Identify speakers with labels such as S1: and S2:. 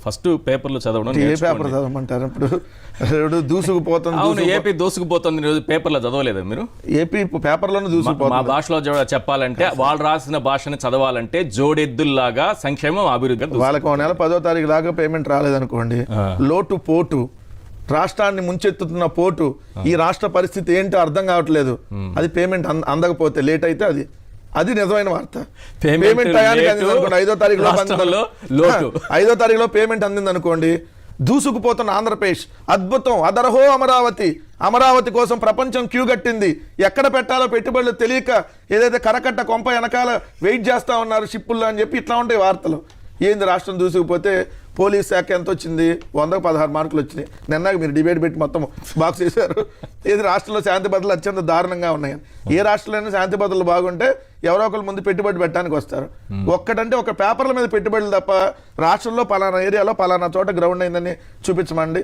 S1: First పేపర్లు చదవడం
S2: ఏ paper చదవమంటారు ఇప్పుడు దూసుకుపోతుంది.
S1: అవును, ఏపీ దూసుకుపోతుంది. ఈరోజు పేపర్లో చదవలేదా మీరు?
S2: ఏపీ పేపర్లోనే దూసుకుపోతుంది.
S1: మా భాషలో చెప్పాలంటే వాళ్ళు రాసిన భాషని చదవాలంటే జోడెద్దుల్లాగా సంక్షేమం అభివృద్ధి.
S2: వాళ్ళకి 10వ తారీఖు దాకా పేమెంట్ రాలేదనుకోండి, లోటు పోటు రాష్ట్రాన్ని ముంచెత్తుతున్న పోటు, ఈ రాష్ట్ర పరిస్థితి ఏంటో అర్థం కావట్లేదు. అది పేమెంట్ అందకపోతే లేట్ అయితే అది నిజమైన వార్త. పేమెంట్ టయానికి అందింది అనుకోండి, 5వ తారీఖులో పేమెంట్ అందింది అనుకోండి, దూసుకుపోతున్న ఆంధ్రప్రదేశ్ అద్భుతం. అదరహో అమరావతి, అమరావతి కోసం ప్రపంచం క్యూ కట్టింది. ఎక్కడ పెట్టాలో పెట్టుబడులు తెలియక ఏదైతే కరకట్ట కొంప వెనకాల వెయిట్ చేస్తా ఉన్నారు షిప్పుల్లో అని చెప్పి ఇట్లా ఉంటాయి వార్తలు. ఏంది రాష్ట్రం దూసుకుపోతే పోలీస్ శాఖ ఎంత వచ్చింది? 100కు 16 మార్కులు వచ్చినాయి. నిన్నగా మీరు డిబేట్ పెట్టి మొత్తం బాక్స్ చేశారు. ఏది రాష్ట్రంలో శాంతి భద్రతలు అత్యంత దారుణంగా ఉన్నాయి. ఏ రాష్ట్రంలోనే శాంతి భద్రతలు బాగుంటే ఎవరో ఒకరు ముందు పెట్టుబడి పెట్టడానికి వస్తారు. ఒక్కటంటే ఒక పేపర్ల మీద పెట్టుబడులు తప్ప రాష్ట్రంలో పలానా ఏరియాలో పలానా చోట గ్రౌండ్ అయిందని చూపించమండి.